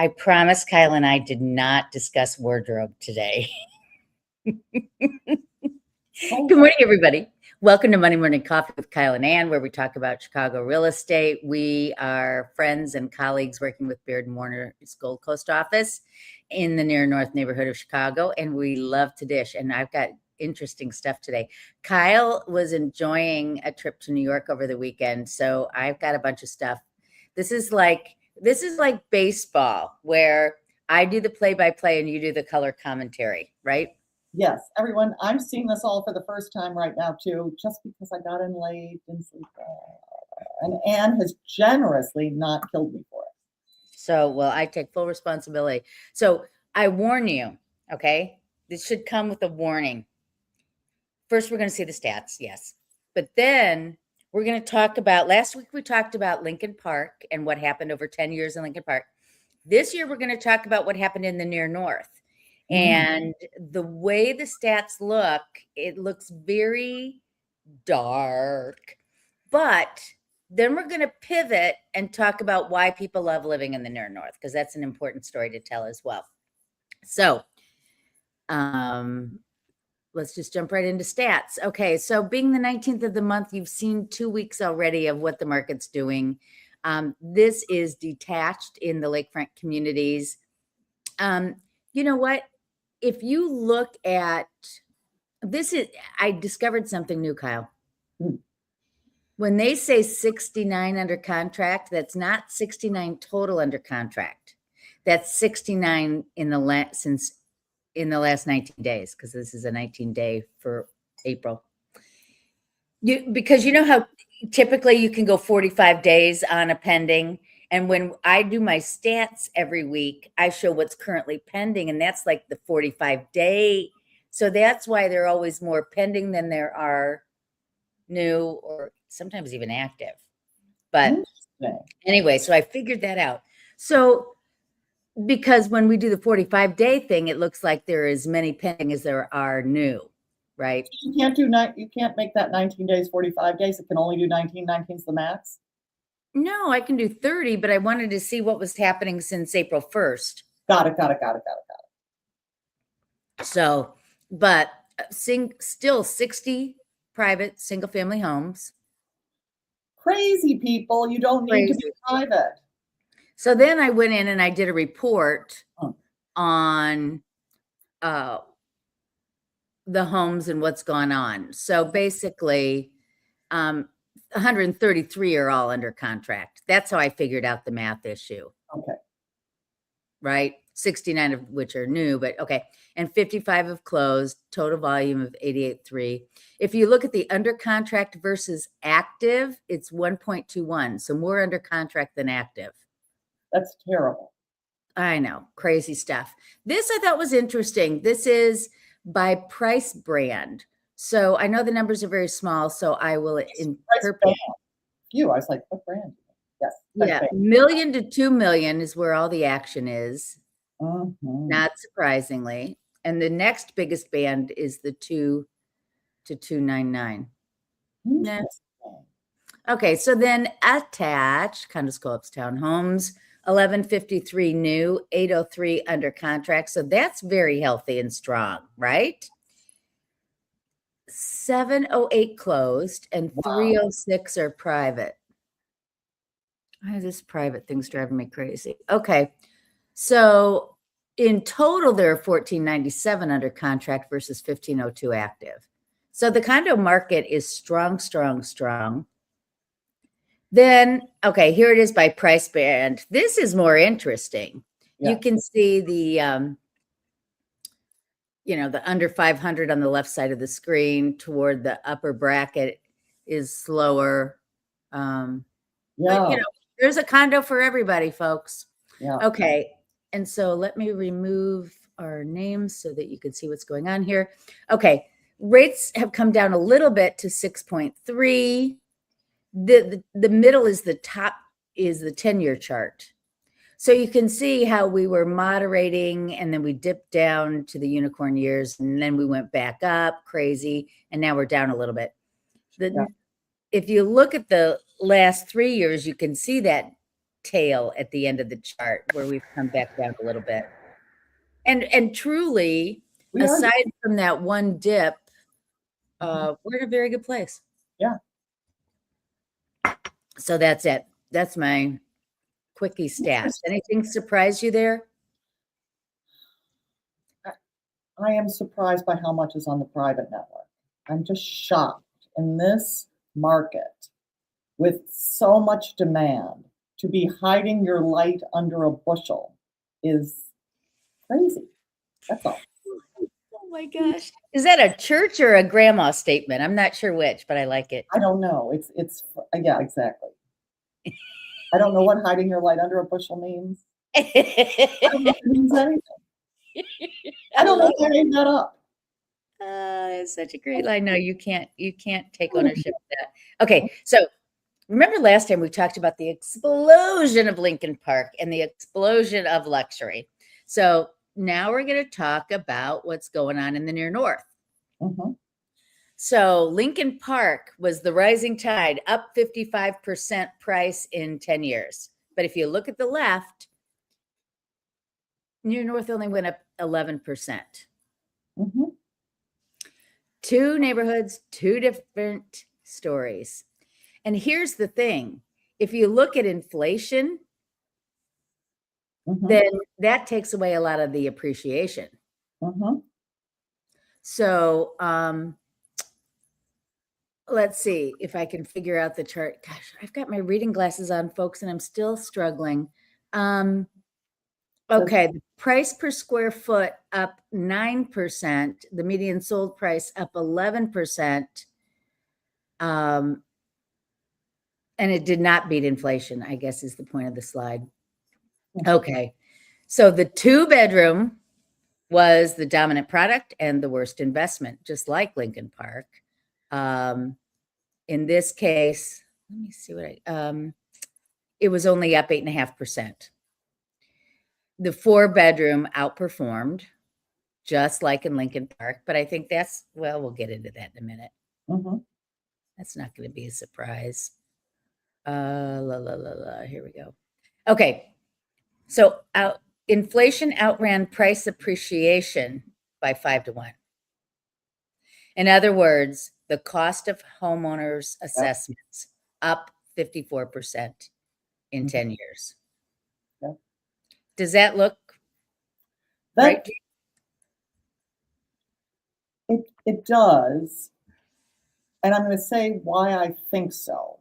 I promise Kyle and I did not discuss wardrobe today. Good morning, everybody. Welcome to Monday Morning Coffee with Kyle and Ann, where we talk about Chicago real estate. We are friends and colleagues working with Beard and Warner's Gold Coast office in the near north neighborhood of Chicago, and we love to dish. And I've got interesting stuff today. Kyle was enjoying a trip to New York over the weekend, so I've got a bunch of stuff. This is like baseball, where I do the play-by-play and you do the color commentary, right? Yes, everyone, I'm seeing this all for the first time right now too, just because I got in late and Anne has generously not killed me for it. So, well, I take full responsibility. So I warn you, okay? This should come with a warning. First, we're going to see the stats, yes. But then we're going to talk about, last week we talked about Lincoln Park and what happened over 10 years in Lincoln Park. This year, we're going to talk about what happened in the near north. And the way the stats look, it looks very dark. But then we're going to pivot and talk about why people love living in the near north, because that's an important story to tell as well. So let's just jump right into stats. Okay, so being the 19th of the month, you've seen 2 weeks already of what the market's doing. This is detached in the lakefront communities. You know what? If you look at this, I discovered something new, Kyle. When they say 69 under contract, that's not 69 total under contract. That's 69 in the last 19 days, because this is a 19-day for April. Because you know how typically you can go 45 days on a pending. And when I do my stats every week, I show what's currently pending, and that's like the 45-day. So that's why there are always more pending than there are new, or sometimes even active. But anyway, so I figured that out. So because when we do the 45-day thing, it looks like there are as many pending as there are new, right? You can't make that 19 days, 45 days. It can only do 19. 19 is the max. No, I can do 30, but I wanted to see what was happening since April 1st. Got it. So, but still 60 private single-family homes. Crazy people. You don't need to be private. So then I went in and I did a report on the homes and what's gone on. So basically, 133 are all under contract. That's how I figured out the math issue. Okay. Right? 69 of which are new, but okay. And 55 have closed, total volume of 88.3. If you look at the under contract versus active, it's 1.21. So more under contract than active. That's terrible. I know. Crazy stuff. This I thought was interesting. This is by price brand. So I know the numbers are very small, so I will interpret. I was like, what brand? Yes. Yeah, million to 2 million is where all the action is. Not surprisingly. And the next biggest band is the 2 to 299. Okay, so then attached, condos, co-ops, townhomes, 1153 new, 803 under contract. So that's very healthy and strong, right? 708 closed and 306 are private. This private thing's driving me crazy. Okay. So in total, there are 1497 under contract versus 1502 active. So the condo market is strong. Then, okay, here it is by price band. This is more interesting. Yeah. You can see the, the under 500 on the left side of the screen toward the upper bracket is slower. But, there's a condo for everybody, folks. Yeah. Okay. And so let me remove our names so that you can see what's going on here. Okay. Rates have come down a little bit to 6.3. The middle is the top is the 10-year chart. So you can see how we were moderating and then we dipped down to the unicorn years and then we went back up crazy and now we're down a little bit. If you look at the last 3 years, you can see that tail at the end of the chart where we've come back down a little bit. And truly, We are, aside from that one dip, Mhm. we're in a very good place. Yeah. So that's it. That's my quickie stats. Anything surprise you there? I am surprised by how much is on the private network. I'm just shocked in this market with so much demand to be hiding your light under a bushel is crazy. That's all. Oh my gosh. Is that a church or a grandma statement? I'm not sure which, but I like it. I don't know. It's yeah, exactly. I don't know what hiding your light under a bushel means. I don't know if it means anything. I don't know if I made that up. It's such a great line. No, you can't take ownership of that. Okay, so remember last time we talked about the explosion of Lincoln Park and the explosion of luxury. So now we're going to talk about what's going on in the near north. Mhm. So Lincoln Park was the rising tide, up 55% price in 10 years. But if you look at the left, near north only went up 11%. Mhm. Two neighborhoods, two different stories. And here's the thing. If you look at inflation, Mhm. then that takes away a lot of the appreciation. Mhm. So let's see if I can figure out the chart. Gosh, I've got my reading glasses on, folks, and I'm still struggling. Okay, the price per square foot up 9%, the median sold price up 11%. And it did not beat inflation, I guess is the point of the slide. Okay, so the 2-bedroom was the dominant product and the worst investment, just like Lincoln Park. In this case, let me see what it was only up 8.5%. The 4-bedroom outperformed, just like in Lincoln Park, but I think that's, well, we'll get into that in a minute. Mhm. That's not going to be a surprise. Here we go. Okay, so inflation outran price appreciation by 5 to 1. In other words, the cost of homeowners assessments up 54% in 10 years. Yep. Does that look That right? it does. And I'm going to say why I think so.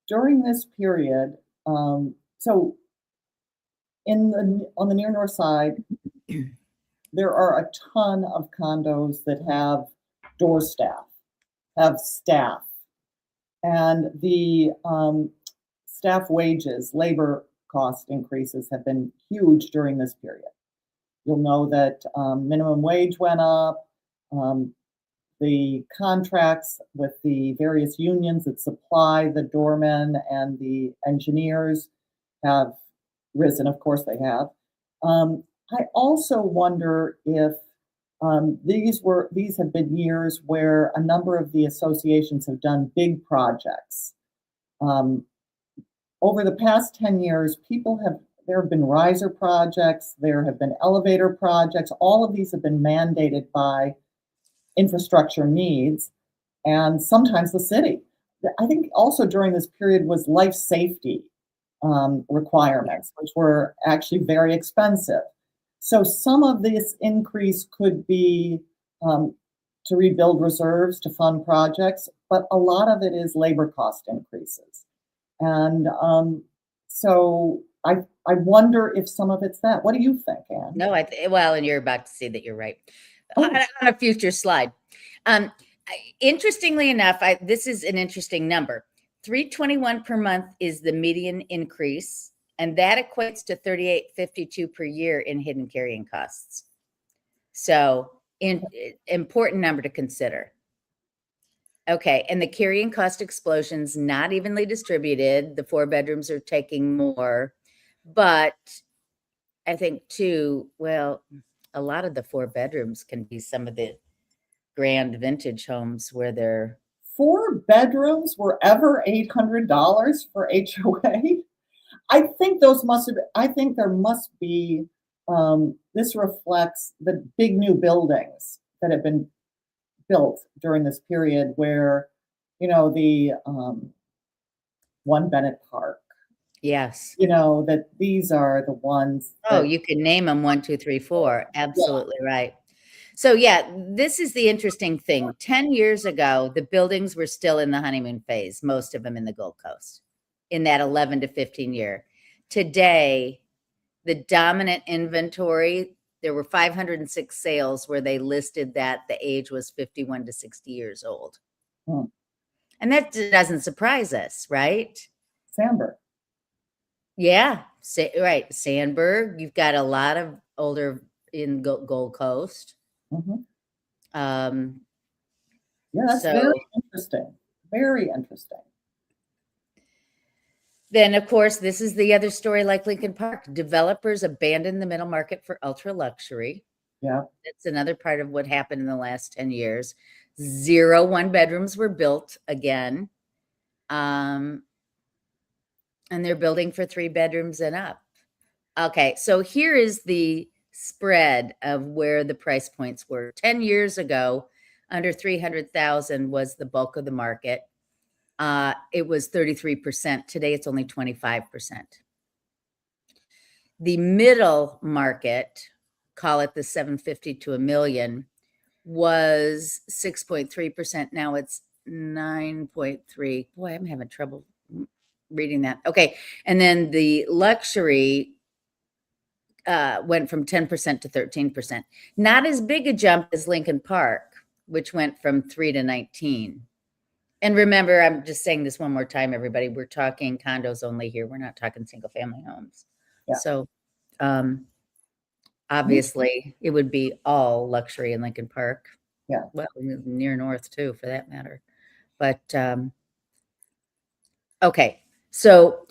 During this period, so on the near north side, there are a ton of condos that have door staff, have staff, and the staff wages, labor cost increases have been huge during this period. You'll know that minimum wage went up. The contracts with the various unions that supply the doormen and the engineers have risen. Of course, they have. I also wonder if these have been years where a number of the associations have done big projects. Over the past 10 years, there have been riser projects, there have been elevator projects. All of these have been mandated by infrastructure needs and sometimes the city. I think also during this period was life safety requirements, which were actually very expensive. So some of this increase could be to rebuild reserves to fund projects, but a lot of it is labor cost increases. And so I wonder if some of it's that. What do you think, Anne? No, well, and you're about to see that you're right. Oh. On a future slide. Interestingly enough, this is an interesting number. $321 per month is the median increase, and that equates to $38.52 per year in hidden carrying costs. So, important number to consider. Okay, and the carrying cost explosion's not evenly distributed. The 4 bedrooms are taking more, but I think too, well, a lot of the 4 bedrooms can be some of the grand vintage homes where they're 4 bedrooms were ever $800 for HOA. I think those must have, I think there must be, this reflects the big new buildings that have been built during this period where, the One Bennett Park, Yes. that these are the ones Oh, that, you can name them 1, 2, 3, 4. yeah, Absolutely right. So yeah, this is the interesting thing. 10 years ago, the buildings were still in the honeymoon phase, most of them in the Gold Coast, in that 11 to 15 year. Today, the dominant inventory, there were 506 sales where they listed that the age was 51 to 60 years old. hmm, And that doesn't surprise us, right? Sandburg. Yeah, right. Sandburg, you've got a lot of older in Gold Coast. Hmm. Um, Yeah, that's so very interesting. Very interesting. then, of course, this is the other story like Lincoln Park. Developers abandoned the middle market for ultra luxury. Yeah. That's another part of what happened in the last 10 years. 0 one-bedrooms were built again. And they're building for 3 bedrooms and up. Okay, so here is the spread of where the price points were. 10 years ago, under 300,000 was the bulk of the market. It was 33%. Today, it's only 25%. The middle market, call it the 750 to a million, was 6.3%. Now it's 9.3. Boy, I'm having trouble reading that. Okay. And then the luxury went from 10% to 13%. Not as big a jump as Lincoln Park, which went from 3 to 19. And remember, I'm just saying this one more time, everybody. We're talking condos only here. We're not talking single family homes. Yeah. So obviously it would be all luxury in Lincoln Park. Yeah. Well, near North too, for that matter. But okay. So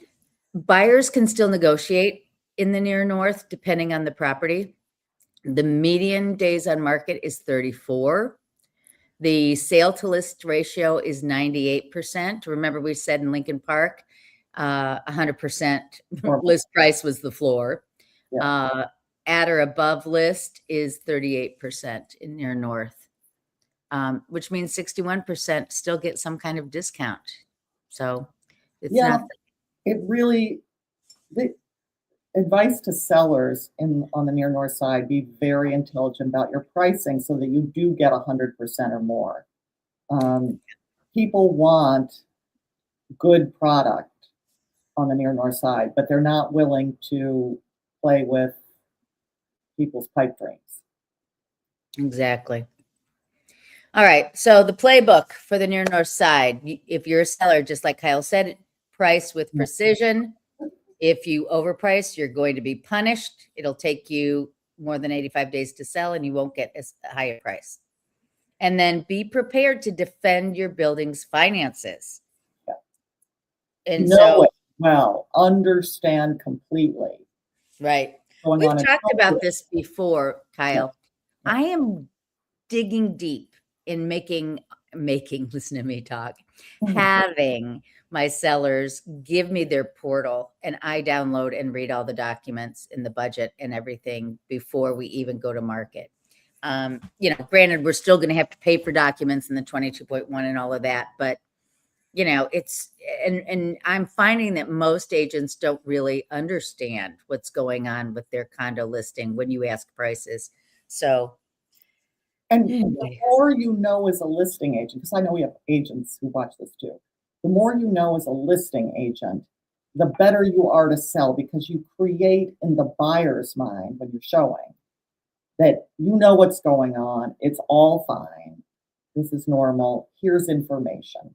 buyers can still negotiate in the near North depending on the property. The median days on market is 34. The sale to list ratio is 98%. Remember, we said in Lincoln Park, 100% list price was the floor. Yeah. At or above list is 38% in near North, which means 61% still get some kind of discount. So it's Yeah, not. it really, the advice to sellers on the near north side, be very intelligent about your pricing so that you do get 100% or more. People want good product on the near north side, but they're not willing to play with people's pipe dreams. Exactly. All right. So the playbook for the near north side, if you're a seller, just like Kyle said, price with precision. If you overprice, you're going to be punished. It'll take you more than 85 days to sell and you won't get as high a price. And then be prepared to defend your building's finances. Yeah. And know so, it well, understand completely. Right. Going We've on talked about this before, Kyle. Yeah. I am digging deep in making, listen to me talk, having my sellers give me their portal and I download and read all the documents in the budget and everything before we even go to market. Granted, we're still going to have to pay for documents in the 22.1 and all of that, but it's, and I'm finding that most agents don't really understand what's going on with their condo listing when you ask prices. So, and the more you know as a listing agent, because I know we have agents who watch this too, the more you know as a listing agent, the better you are to sell, because you create in the buyer's mind when you're showing that you know what's going on. It's all fine. This is normal. Here's information.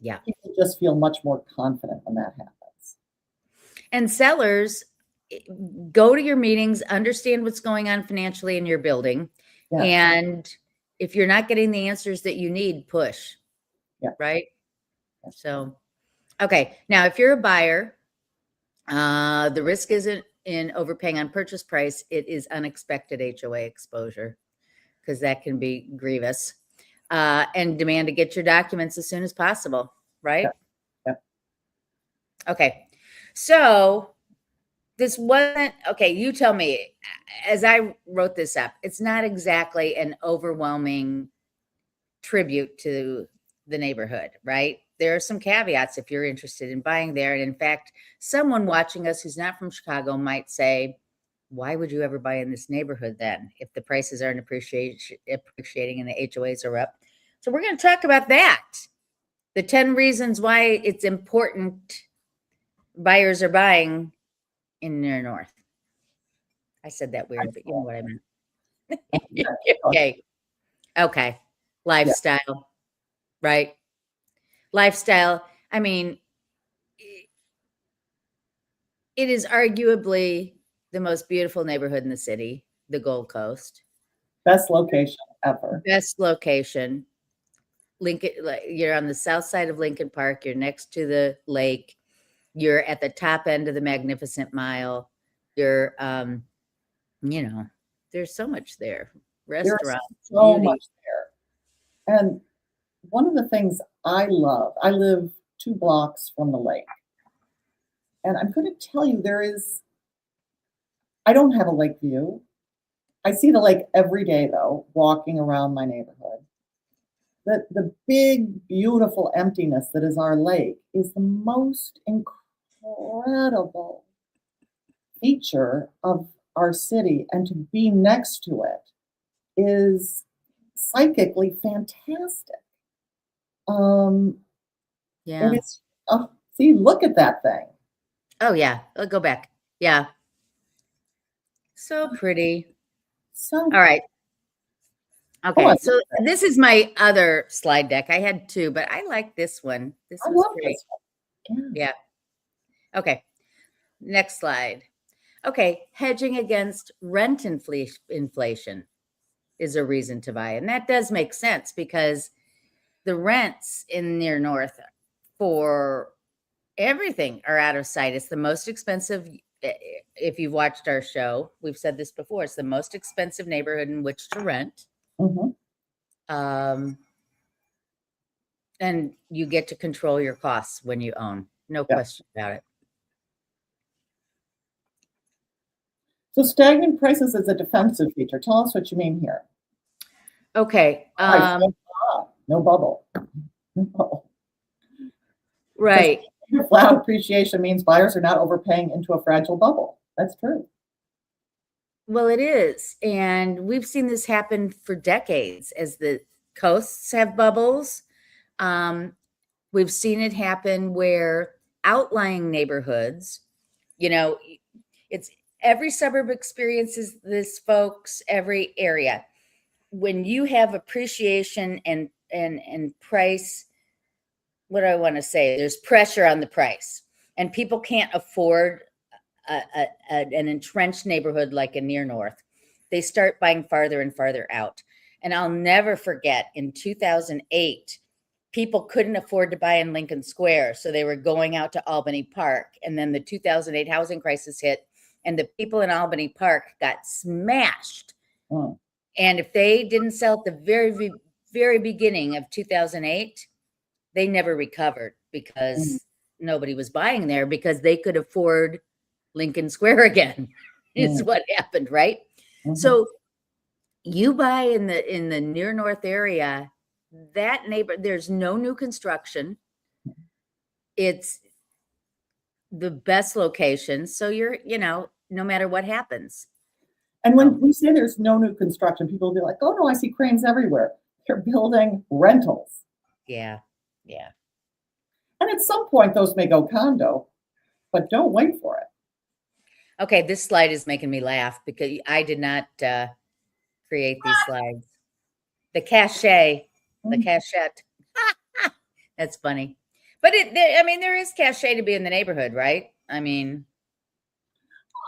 Yeah. People just feel much more confident when that happens. And sellers, go to your meetings, understand what's going on financially in your building. Yeah. And if you're not getting the answers that you need, push. Yeah. Right. Yeah. So, okay. Now, if you're a buyer, the risk isn't in overpaying on purchase price. It is unexpected HOA exposure, because that can be grievous. And demand to get your documents as soon as possible. Right. Yeah. Yeah. Okay. So this wasn't, okay, you tell me, as I wrote this up, it's not exactly an overwhelming tribute to the neighborhood, right? There are some caveats if you're interested in buying there. And in fact, someone watching us who's not from Chicago might say, why would you ever buy in this neighborhood then if the prices aren't appreciating and the HOAs are up? So we're going to talk about that. The 10 reasons why it's important buyers are buying in near north. I said that weird, but you know what I meant. Okay. Okay. Lifestyle, right? Lifestyle. I mean, it is arguably the most beautiful neighborhood in the city, the Gold Coast. Best location ever. Best location. Lincoln, you're on the south side of Lincoln Park. You're next to the lake. You're at the top end of the Magnificent Mile. You're, you know, there's so much there. Restaurants, so beauty. much there. And one of the things I love, I live 2 blocks from the lake. And I'm going to tell you, I don't have a lake view. I see the lake every day, though, walking around my neighborhood. The big, beautiful emptiness that is our lake is the most incredible feature of our city. And to be next to it is psychically fantastic. Yeah. And it's, see, look at that thing. Oh, yeah. I'll go back. Yeah. So pretty. So all right. Okay. So this is my other slide deck. I had 2, but I like this one. This I was love great. this one. Yeah. Okay. Next slide. Okay. Hedging against rent inflation is a reason to buy. And that does make sense because the rents in near north for everything are out of sight. It's the most expensive. If you've watched our show, we've said this before. It's the most expensive neighborhood in which to rent. Mm-hmm. And you get to control your costs when you own. No question about it. So stagnant prices is a defensive feature. Tell us what you mean here. Okay. No bubble. Right. Flat appreciation means buyers are not overpaying into a fragile bubble. That's true. Well, it is. And we've seen this happen for decades as the coasts have bubbles. We've seen it happen where outlying neighborhoods, it's every suburb experiences this, folks, every area. When you have appreciation and price, what do I want to say? There's pressure on the price, and people can't afford an entrenched neighborhood like a near north. They start buying farther and farther out. And I'll never forget in 2008, people couldn't afford to buy in Lincoln Square. So they were going out to Albany Park. And then the 2008 housing crisis hit, and the people in Albany Park got smashed. Oh. And if they didn't sell at the very, very beginning of 2008, they never recovered because nobody was buying there because they could afford Lincoln Square again. Is what happened, right? Mm-hmm. So you buy in the near north area, that there's no new construction. It's the best location. So you're, no matter what happens. And when we say there's no new construction, people will be like, oh no, I see cranes everywhere. They're building rentals. Yeah. Yeah. And at some point those may go condo, but don't wait for it. Okay. This slide is making me laugh because I did not create these slides. The cachet, the cachette. That's funny. But there is cachet to be in the neighborhood, right? I mean,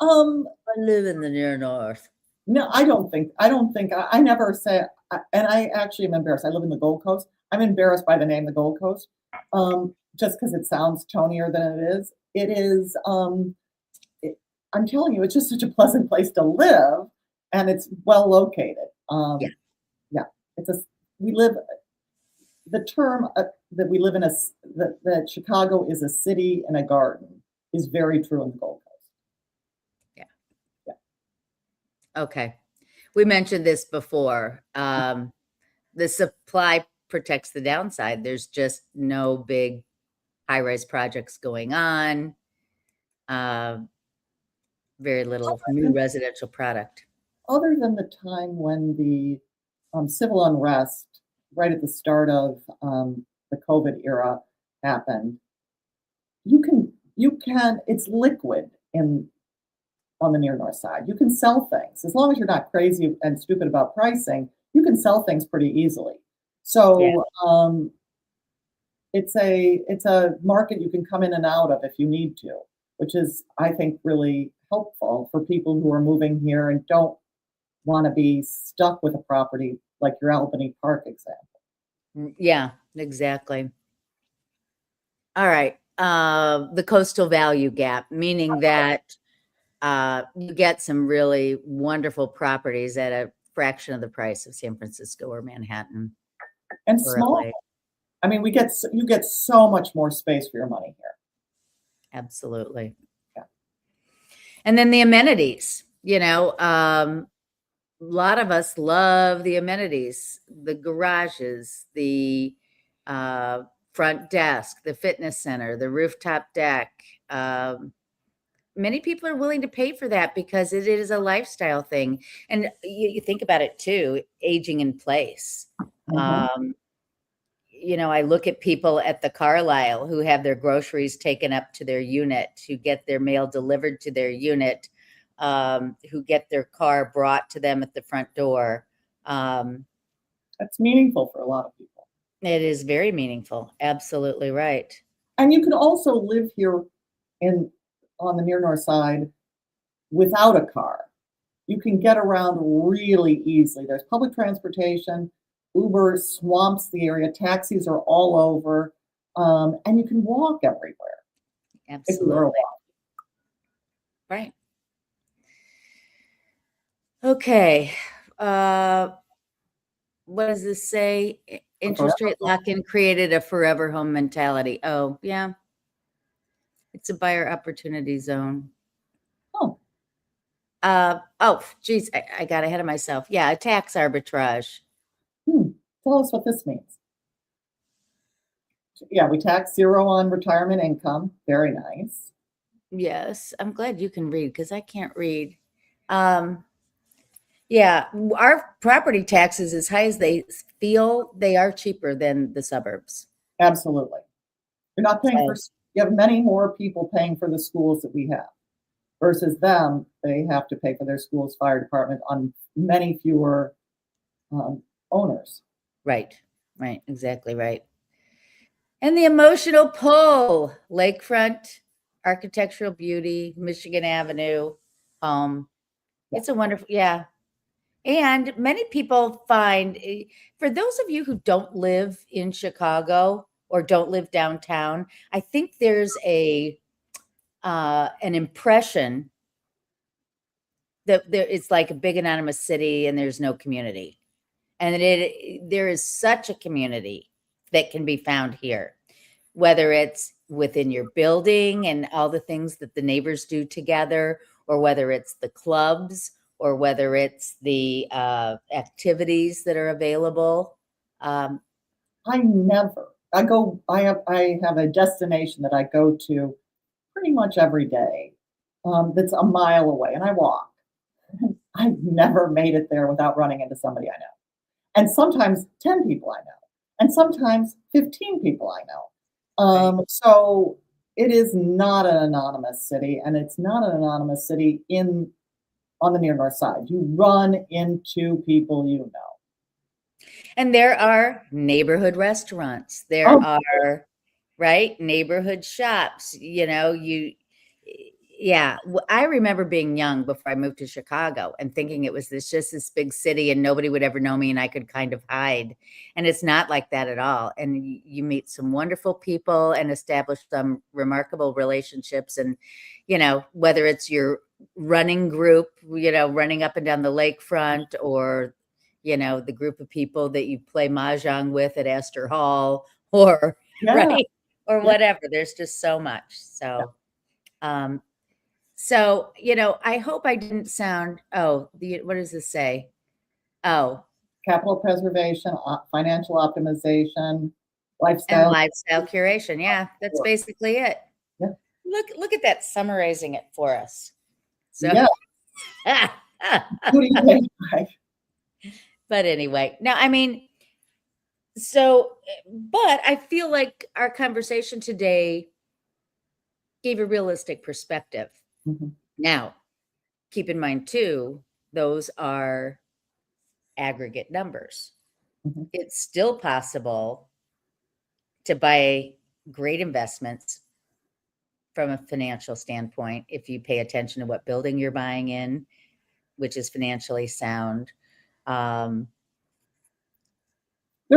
I live in the near north. No, I never say, and I actually am embarrassed. I live in the Gold Coast. I'm embarrassed by the name the Gold Coast, just because it sounds tonier than it is. It is, I'm telling you, it's just such a pleasant place to live, and it's well located. The term that we live in that Chicago is a city and a garden is very true in the Gold Coast. Okay. We mentioned this before. The supply protects the downside. There's just no big high-rise projects going on. Very little new residential product. Other than the time when the civil unrest right at the start of the COVID era happened, it's liquid on the near north side. You can sell things as long as you're not crazy and stupid about pricing. You can sell things pretty easily. So it's a market you can come in and out of if you need to, which is, I think, really helpful for people who are moving here and don't want to be stuck with a property like your Albany Park example. Yeah, exactly. All right. The coastal value gap, meaning that you get some really wonderful properties at a fraction of the price of San Francisco or Manhattan. And or small. LA. I mean, you get so much more space for your money here. Absolutely. Yeah. And then the amenities, a lot of us love the amenities, the garages, the front desk, the fitness center, the rooftop deck. Many people are willing to pay for that because it is a lifestyle thing. And you think about it too, aging in place. Mhm. I look at people at the Carlisle who have their groceries taken up to their unit, who get their mail delivered to their unit, who get their car brought to them at the front door. That's meaningful for a lot of people. It is very meaningful. Absolutely right. And you can also live here on the near north side without a car. You can get around really easily. There's public transportation. Uber swamps the area. Taxis are all over. And you can walk everywhere. Absolutely. Right. Okay. What does this say? Interest rate lock-in created a forever home mentality. Oh, yeah. It's a buyer opportunity zone. Oh. Geez, I got ahead of myself. Yeah, a tax arbitrage. Tell us what this means. Yeah, we tax zero on retirement income. Very nice. Yes, I'm glad you can read because I can't read. Yeah, our property taxes, as high as they feel, they are cheaper than the suburbs. Absolutely. You're not paying for, you have many more people paying for the schools that we have versus them. They have to pay for their school's fire department on many fewer owners. Right, exactly right. And the emotional pull, lakefront, architectural beauty, Michigan Avenue. It's a wonderful, yeah. And many people find, for those of you who don't live in Chicago or don't live downtown, I think there's an impression that it's like a big anonymous city and there's no community. And there is such a community that can be found here, whether it's within your building and all the things that the neighbors do together, or whether it's the clubs, or whether it's the activities that are available. I have a destination that I go to pretty much every day that's a mile away, and I walk. I've never made it there without running into somebody I know. And sometimes 10 people I know, and sometimes 15 people I know. Right. So it is not an anonymous city, and it's not an anonymous city on the near north side. You run into people you know. And there are neighborhood restaurants. There are, right, neighborhood shops. I remember being young before I moved to Chicago and thinking it was just this big city and nobody would ever know me and I could kind of hide. And it's not like that at all. And you meet some wonderful people and establish some remarkable relationships. And, whether it's your running group, running up and down the lakefront, or, the group of people that you play mahjong with at Astor Hall, or, right, or whatever. There's just so much. So, So, I hope I didn't sound, what does this say? Oh, Capital preservation, financial optimization, and lifestyle. lifestyle curation. Yeah, that's basically it. Yeah. Look at that summarizing it for us. So, Yeah. Who do you think? Right? but anyway, now, I mean, but I feel like our conversation today gave a realistic perspective. Mhm. Now, keep in mind too, those are aggregate numbers. Mhm. It's still possible to buy great investments from a financial standpoint if you pay attention to what building you're buying in, which is financially sound. There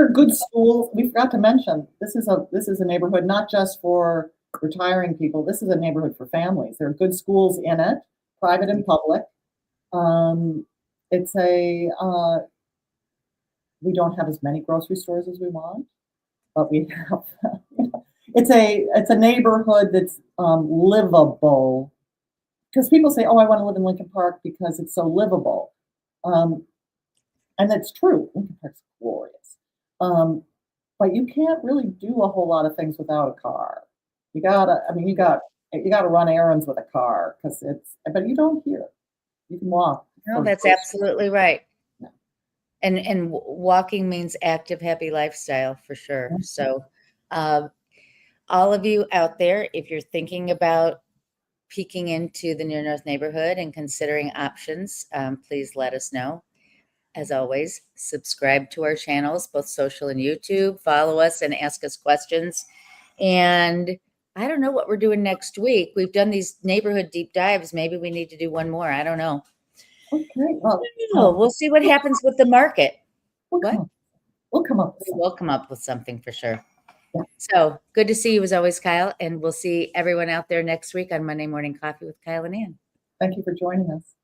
are good schools. We forgot to mention this is a neighborhood not just for retiring people. This is a neighborhood for families. There are good schools in it, private and public. It's a we don't have as many grocery stores as we want, but we have. It's a neighborhood that's livable. Because people say, "Oh, I want to live in Lincoln Park because it's so livable," and that's true. Lincoln Park's glorious, but you can't really do a whole lot of things without a car. You gotta, I mean, you gotta run errands with a car because but you don't here. You can walk. No, that's absolutely right. Yeah. And walking means active, happy lifestyle for sure. Mhm. So, all of you out there, if you're thinking about peeking into the Near North neighborhood and considering options, please let us know. As always, subscribe to our channels, both social and YouTube. Follow us and ask us questions. And I don't know what we're doing next week. We've done these neighborhood deep dives. Maybe we need to do one more. I don't know. Okay. Well, We'll see what happens with the market. we'll come up with We something. will come up with something for sure. Yeah. So good to see you as always, Kyle. And we'll see everyone out there next week on Monday Morning Coffee with Kyle and Ann. Thank you for joining us.